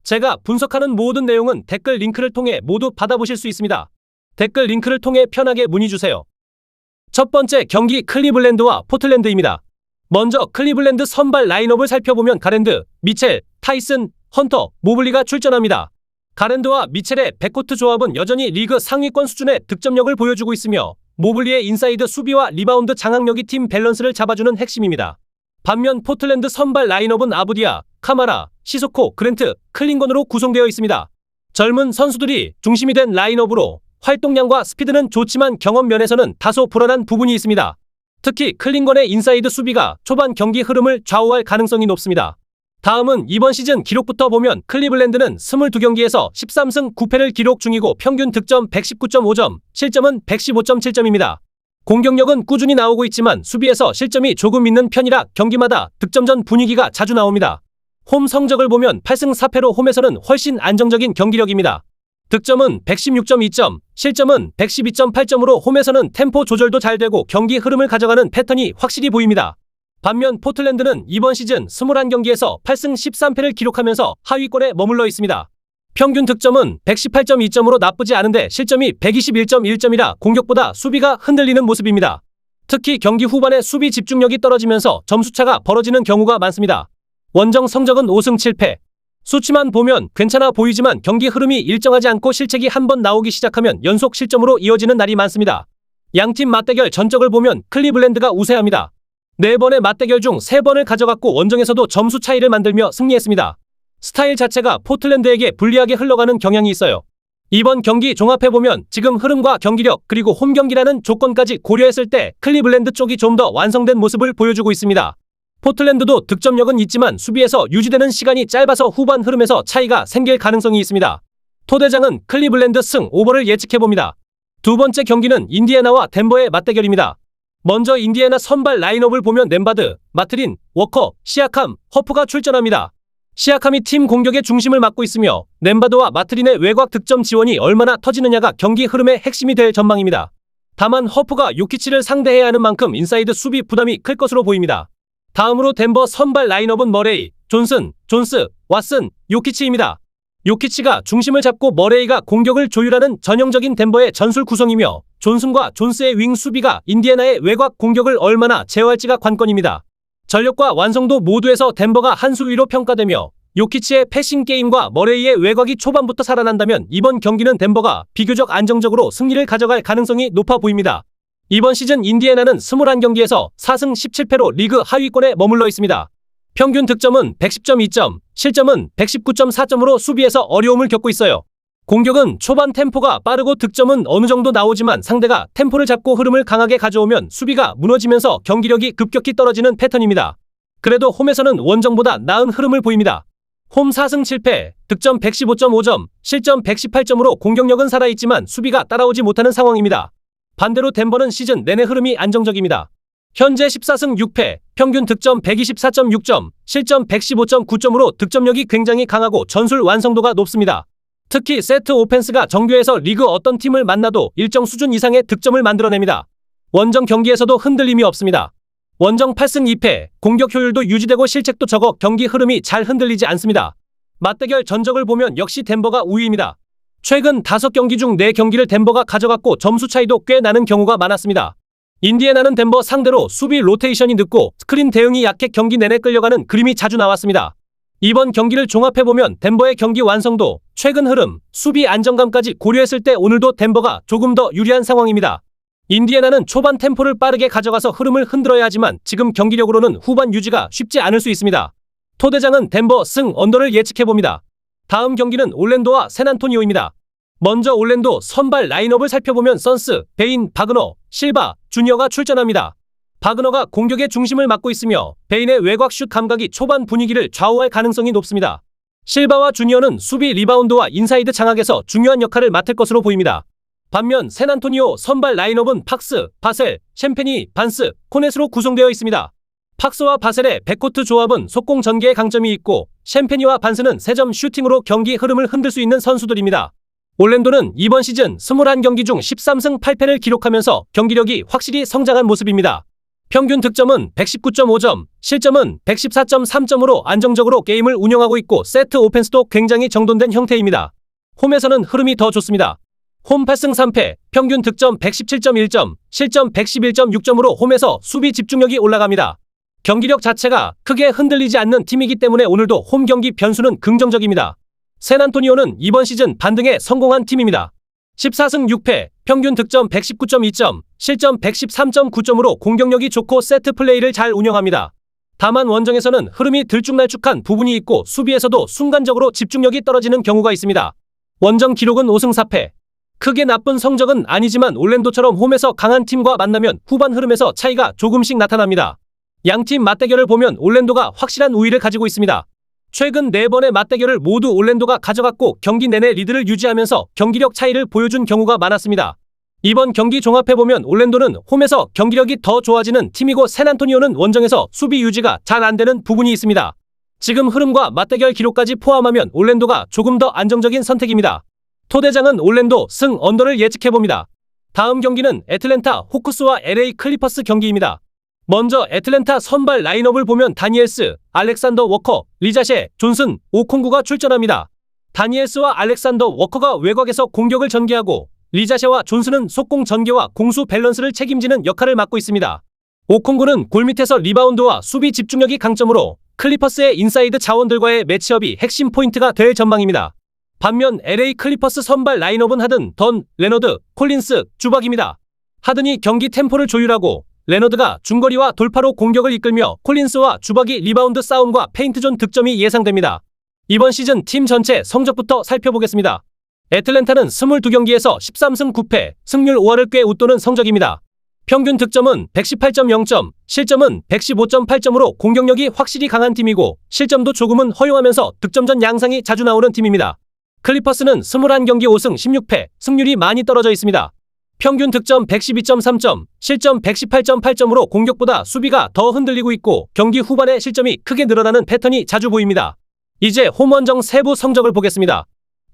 제가 분석하는 모든 내용은 댓글 링크를 통해 모두 받아보실 수 있습니다. 댓글 링크를 통해 편하게 문의주세요. 첫 번째 경기 클리블랜드와 포틀랜드입니다. 먼저 클리블랜드 선발 라인업을 살펴보면 가랜드, 미첼, 타이슨, 헌터, 모블리가 출전합니다. 가랜드와 미첼의 백코트 조합은 여전히 리그 상위권 수준의 득점력을 보여주고 있으며 모블리의 인사이드 수비와 리바운드 장악력이 팀 밸런스를 잡아주는 핵심입니다. 반면 포틀랜드 선발 라인업은 아부디아, 카마라, 시소코, 그랜트, 클링건으로 구성되어 있습니다. 젊은 선수들이 중심이 된 라인업으로 활동량과 스피드는 좋지만 경험 면에서는 다소 불안한 부분이 있습니다. 특히 클링건의 인사이드 수비가 초반 경기 흐름을 좌우할 가능성이 높습니다. 다음은 이번 시즌 기록부터 보면 클리블랜드는 22경기에서 13승 9패를 기록 중이고 평균 득점 119.5점, 실점은 115.7점입니다. 공격력은 꾸준히 나오고 있지만 수비에서 실점이 조금 있는 편이라 경기마다 득점전 분위기가 자주 나옵니다. 홈 성적을 보면 8승 4패로 홈에서는 훨씬 안정적인 경기력입니다. 득점은 116.2점, 실점은 112.8점으로 홈에서는 템포 조절도 잘 되고 경기 흐름을 가져가는 패턴이 확실히 보입니다. 반면 포틀랜드는 이번 시즌 21경기에서 8승 13패를 기록하면서 하위권에 머물러 있습니다. 평균 득점은 118.2점으로 나쁘지 않은데 실점이 121.1점이라 공격보다 수비가 흔들리는 모습입니다. 특히 경기 후반에 수비 집중력이 떨어지면서 점수차가 벌어지는 경우가 많습니다. 원정 성적은 5승 7패. 수치만 보면 괜찮아 보이지만 경기 흐름이 일정하지 않고 실책이 한번 나오기 시작하면 연속 실점으로 이어지는 날이 많습니다. 양팀 맞대결 전적을 보면 클리블랜드가 우세합니다. 4번의 맞대결 중 3번을 가져갔고 원정에서도 점수 차이를 만들며 승리했습니다. 스타일 자체가 포틀랜드에게 불리하게 흘러가는 경향이 있어요. 이번 경기 종합해보면 지금 흐름과 경기력 그리고 홈 경기라는 조건까지 고려했을 때 클리블랜드 쪽이 좀 더 완성된 모습을 보여주고 있습니다. 포틀랜드도 득점력은 있지만 수비에서 유지되는 시간이 짧아서 후반 흐름에서 차이가 생길 가능성이 있습니다. 토대장은 클리블랜드 승 오버를 예측해봅니다. 두 번째 경기는 인디애나와 덴버의 맞대결입니다. 먼저 인디애나 선발 라인업을 보면 nem바드, 마트린, 워커, 시아캄, 허프가 출전합니다. 시아캄이 팀 공격의 중심을 맡고 있으며 nem바드와 마트린의 외곽 득점 지원이 얼마나 터지느냐가 경기 흐름의 핵심이 될 전망입니다. 다만 허프가 요키치를 상대해야 하는 만큼 인사이드 수비 부담이 클 것으로 보입니다. 다음으로 덴버 선발 라인업은 머레이, 존슨, 존스, 왓슨, 요키치입니다. 요키치가 중심을 잡고 머레이가 공격을 조율하는 전형적인 덴버의 전술 구성이며 존슨과 존스의 윙 수비가 인디애나의 외곽 공격을 얼마나 제어할지가 관건입니다. 전력과 완성도 모두에서 덴버가 한 수 위로 평가되며 요키치의 패싱 게임과 머레이의 외곽이 초반부터 살아난다면 이번 경기는 덴버가 비교적 안정적으로 승리를 가져갈 가능성이 높아 보입니다. 이번 시즌 인디애나는 21경기에서 4승 17패로 리그 하위권에 머물러 있습니다. 평균 득점은 110.2점, 실점은 119.4점으로 수비에서 어려움을 겪고 있어요. 공격은 초반 템포가 빠르고 득점은 어느 정도 나오지만 상대가 템포를 잡고 흐름을 강하게 가져오면 수비가 무너지면서 경기력이 급격히 떨어지는 패턴입니다. 그래도 홈에서는 원정보다 나은 흐름을 보입니다. 홈 4승 7패, 득점 115.5점, 실점 118점으로 공격력은 살아있지만 수비가 따라오지 못하는 상황입니다. 반대로 덴버는 시즌 내내 흐름이 안정적입니다. 현재 14승 6패, 평균 득점 124.6점, 실점 115.9점으로 득점력이 굉장히 강하고 전술 완성도가 높습니다. 특히 세트 오펜스가 정교해서 리그 어떤 팀을 만나도 일정 수준 이상의 득점을 만들어냅니다. 원정 경기에서도 흔들림이 없습니다. 원정 8승 2패, 공격 효율도 유지되고 실책도 적어 경기 흐름이 잘 흔들리지 않습니다. 맞대결 전적을 보면 역시 덴버가 우위입니다. 최근 5경기 중 4경기를 덴버가 가져갔고 점수 차이도 꽤 나는 경우가 많았습니다. 인디애나는 덴버 상대로 수비 로테이션이 늦고 스크린 대응이 약해 경기 내내 끌려가는 그림이 자주 나왔습니다. 이번 경기를 종합해보면 덴버의 경기 완성도, 최근 흐름, 수비 안정감까지 고려했을 때 오늘도 덴버가 조금 더 유리한 상황입니다. 인디애나는 초반 템포를 빠르게 가져가서 흐름을 흔들어야 하지만 지금 경기력으로는 후반 유지가 쉽지 않을 수 있습니다. 토대장은 덴버 승 언더를 예측해봅니다. 다음 경기는 올랜도와 샌안토니오입니다. 먼저 올랜도 선발 라인업을 살펴보면 선스, 베인, 바그너, 실바, 주니어가 출전합니다. 바그너가 공격의 중심을 맡고 있으며 베인의 외곽 슛 감각이 초반 분위기를 좌우할 가능성이 높습니다. 실바와 주니어는 수비 리바운드와 인사이드 장악에서 중요한 역할을 맡을 것으로 보입니다. 반면 샌안토니오 선발 라인업은 팍스, 바셀, 쉔페니, 반스, 코넷으로 구성되어 있습니다. 팍스와 바셀의 백코트 조합은 속공 전개의 강점이 있고 쉔페니와 반스는 3점 슈팅으로 경기 흐름을 흔들 수 있는 선수들입니다. 올랜도는 이번 시즌 21경기 중 13승 8패를 기록하면서 경기력이 확실히 성장한 모습입니다. 평균 득점은 119.5점, 실점은 114.3점으로 안정적으로 게임을 운영하고 있고 세트 오펜스도 굉장히 정돈된 형태입니다. 홈에서는 흐름이 더 좋습니다. 홈 8승 3패, 평균 득점 117.1점, 실점 111.6점으로 홈에서 수비 집중력이 올라갑니다. 경기력 자체가 크게 흔들리지 않는 팀이기 때문에 오늘도 홈 경기 변수는 긍정적입니다. 샌안토니오는 이번 시즌 반등에 성공한 팀입니다. 14승 6패, 평균 득점 119.2점, 실점 113.9점으로 공격력이 좋고 세트 플레이를 잘 운영합니다. 다만 원정에서는 흐름이 들쭉날쭉한 부분이 있고 수비에서도 순간적으로 집중력이 떨어지는 경우가 있습니다. 원정 기록은 5승 4패. 크게 나쁜 성적은 아니지만 올랜도처럼 홈에서 강한 팀과 만나면 후반 흐름에서 차이가 조금씩 나타납니다. 양팀 맞대결을 보면 올랜도가 확실한 우위를 가지고 있습니다. 최근 4번의 맞대결을 모두 올랜도가 가져갔고 경기 내내 리드를 유지하면서 경기력 차이를 보여준 경우가 많았습니다. 이번 경기 종합해보면 올랜도는 홈에서 경기력이 더 좋아지는 팀이고 샌안토니오는 원정에서 수비 유지가 잘 안되는 부분이 있습니다. 지금 흐름과 맞대결 기록까지 포함하면 올랜도가 조금 더 안정적인 선택입니다. 토대장은 올랜도 승 언더를 예측해봅니다. 다음 경기는 애틀랜타 호크스와 LA 클리퍼스 경기입니다. 먼저 애틀랜타 선발 라인업을 보면 다니엘스, 알렉산더 워커, 리자셰, 존슨, 오콩구가 출전합니다. 다니엘스와 알렉산더 워커가 외곽에서 공격을 전개하고 리자셰와 존슨은 속공 전개와 공수 밸런스를 책임지는 역할을 맡고 있습니다. 오콩구는 골 밑에서 리바운드와 수비 집중력이 강점으로 클리퍼스의 인사이드 자원들과의 매치업이 핵심 포인트가 될 전망입니다. 반면 LA 클리퍼스 선발 라인업은 하든, 던, 레너드, 콜린스, 주박입니다. 하든이 경기 템포를 조율하고 레너드가 중거리와 돌파로 공격을 이끌며 콜린스와 주박이 리바운드 싸움과 페인트존 득점이 예상됩니다. 이번 시즌 팀 전체 성적부터 살펴보겠습니다. 애틀랜타는 22경기에서 13승 9패, 승률 5할을 꽤 웃도는 성적입니다. 평균 득점은 118.0점, 실점은 115.8점으로 공격력이 확실히 강한 팀이고 실점도 조금은 허용하면서 득점전 양상이 자주 나오는 팀입니다. 클리퍼스는 21경기 5승 16패, 승률이 많이 떨어져 있습니다. 평균 득점 112.3점, 실점 118.8점으로 공격보다 수비가 더 흔들리고 있고 경기 후반에 실점이 크게 늘어나는 패턴이 자주 보입니다. 이제 홈원정 세부 성적을 보겠습니다.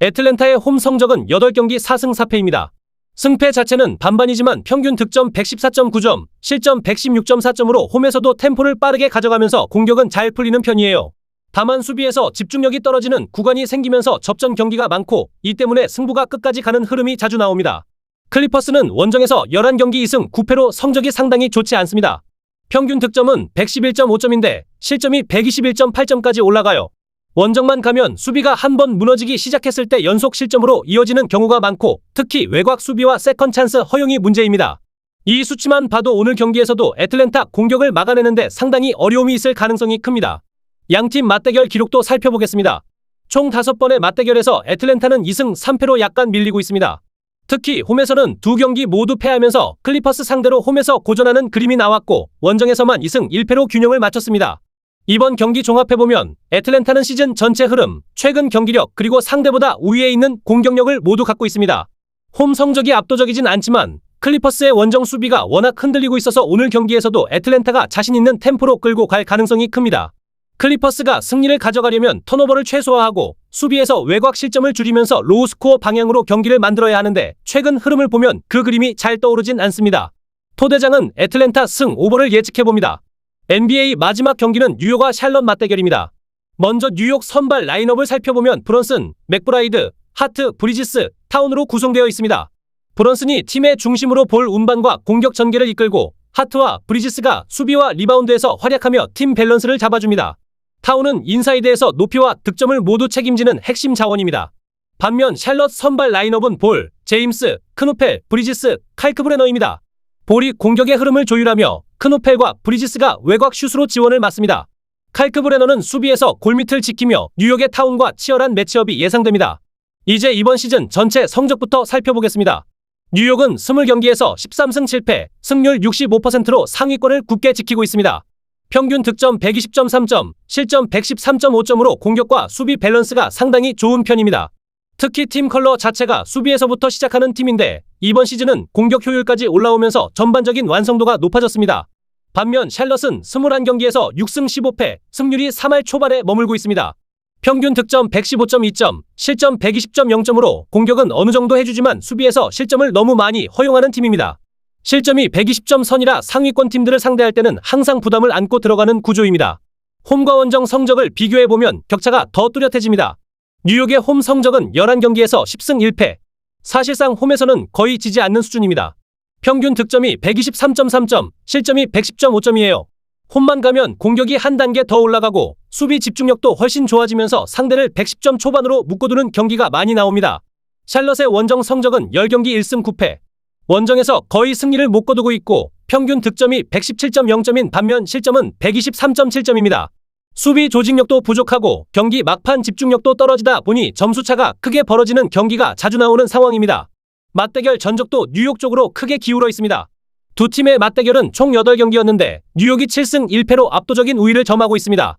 애틀랜타의 홈 성적은 8경기 4승 4패입니다. 승패 자체는 반반이지만 평균 득점 114.9점, 실점 116.4점으로 홈에서도 템포를 빠르게 가져가면서 공격은 잘 풀리는 편이에요. 다만 수비에서 집중력이 떨어지는 구간이 생기면서 접전 경기가 많고 이 때문에 승부가 끝까지 가는 흐름이 자주 나옵니다. 클리퍼스는 원정에서 11경기 2승 9패로 성적이 상당히 좋지 않습니다. 평균 득점은 111.5점인데 실점이 121.8점까지 올라가요. 원정만 가면 수비가 한번 무너지기 시작했을 때 연속 실점으로 이어지는 경우가 많고 특히 외곽 수비와 세컨 찬스 허용이 문제입니다. 이 수치만 봐도 오늘 경기에서도 애틀랜타 공격을 막아내는데 상당히 어려움이 있을 가능성이 큽니다. 양팀 맞대결 기록도 살펴보겠습니다. 총 5번의 맞대결에서 애틀랜타는 2승 3패로 약간 밀리고 있습니다. 특히 홈에서는 2경기 모두 패하면서 클리퍼스 상대로 홈에서 고전하는 그림이 나왔고 원정에서만 2승 1패로 균형을 맞췄습니다. 이번 경기 종합해보면 애틀랜타는 시즌 전체 흐름, 최근 경기력 그리고 상대보다 우위에 있는 공격력을 모두 갖고 있습니다. 홈 성적이 압도적이진 않지만 클리퍼스의 원정 수비가 워낙 흔들리고 있어서 오늘 경기에서도 애틀랜타가 자신 있는 템포로 끌고 갈 가능성이 큽니다. 클리퍼스가 승리를 가져가려면 턴오버를 최소화하고 수비에서 외곽 실점을 줄이면서 로우 스코어 방향으로 경기를 만들어야 하는데 최근 흐름을 보면 그 그림이 잘 떠오르진 않습니다. 토대장은 애틀랜타 승 오버를 예측해봅니다. NBA 마지막 경기는 뉴욕과 샬럿 맞대결입니다. 먼저 뉴욕 선발 라인업을 살펴보면 브런슨, 맥브라이드, 하트, 브리지스, 타운으로 구성되어 있습니다. 브런슨이 팀의 중심으로 볼 운반과 공격 전개를 이끌고 하트와 브리지스가 수비와 리바운드에서 활약하며 팀 밸런스를 잡아줍니다. 타운은 인사이드에서 높이와 득점을 모두 책임지는 핵심 자원입니다. 반면 샬럿 선발 라인업은 볼, 제임스, 크노펠, 브리지스, 칼크브레너입니다. 볼이 공격의 흐름을 조율하며 크노펠과 브리지스가 외곽 슛으로 지원을 맡습니다. 칼크브레너는 수비에서 골밑을 지키며 뉴욕의 타운과 치열한 매치업이 예상됩니다. 이제 이번 시즌 전체 성적부터 살펴보겠습니다. 뉴욕은 20경기에서 13승 7패, 승률 65%로 상위권을 굳게 지키고 있습니다. 평균 득점 120.3점, 실점 113.5점으로 공격과 수비 밸런스가 상당히 좋은 편입니다. 특히 팀 컬러 자체가 수비에서부터 시작하는 팀인데 이번 시즌은 공격 효율까지 올라오면서 전반적인 완성도가 높아졌습니다. 반면 샬럿은 21경기에서 6승 15패, 승률이 3할 초반에 머물고 있습니다. 평균 득점 115.2점, 실점 120.0점으로 공격은 어느 정도 해주지만 수비에서 실점을 너무 많이 허용하는 팀입니다. 실점이 120점 선이라 상위권 팀들을 상대할 때는 항상 부담을 안고 들어가는 구조입니다. 홈과 원정 성적을 비교해보면 격차가 더 뚜렷해집니다. 뉴욕의 홈 성적은 11경기에서 10승 1패. 사실상 홈에서는 거의 지지 않는 수준입니다. 평균 득점이 123.3점, 실점이 110.5점이에요. 홈만 가면 공격이 한 단계 더 올라가고 수비 집중력도 훨씬 좋아지면서 상대를 110점 초반으로 묶어두는 경기가 많이 나옵니다. 샬럿의 원정 성적은 10경기 1승 9패. 원정에서 거의 승리를 못 거두고 있고 평균 득점이 117.0점인 반면 실점은 123.7점입니다. 수비 조직력도 부족하고 경기 막판 집중력도 떨어지다 보니 점수차가 크게 벌어지는 경기가 자주 나오는 상황입니다. 맞대결 전적도 뉴욕 쪽으로 크게 기울어 있습니다. 두 팀의 맞대결은 총 8경기였는데 뉴욕이 7승 1패로 압도적인 우위를 점하고 있습니다.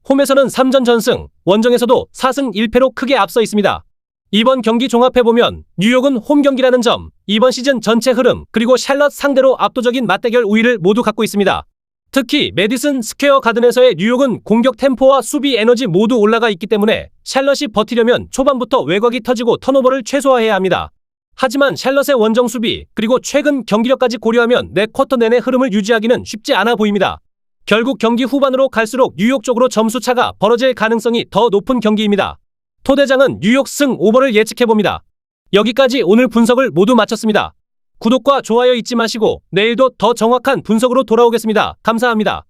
홈에서는 3전 전승, 원정에서도 4승 1패로 크게 앞서 있습니다. 이번 경기 종합해보면 뉴욕은 홈 경기라는 점, 이번 시즌 전체 흐름, 그리고 샬럿 상대로 압도적인 맞대결 우위를 모두 갖고 있습니다. 특히 매디슨 스퀘어 가든에서의 뉴욕은 공격 템포와 수비 에너지 모두 올라가 있기 때문에 샬럿이 버티려면 초반부터 외곽이 터지고 턴오버를 최소화해야 합니다. 하지만 샬럿의 원정 수비, 그리고 최근 경기력까지 고려하면 4쿼터 내내 흐름을 유지하기는 쉽지 않아 보입니다. 결국 경기 후반으로 갈수록 뉴욕 쪽으로 점수차가 벌어질 가능성이 더 높은 경기입니다. 토대장은 뉴욕 승 오버를 예측해봅니다. 여기까지 오늘 분석을 모두 마쳤습니다. 구독과 좋아요 잊지 마시고 내일도 더 정확한 분석으로 돌아오겠습니다. 감사합니다.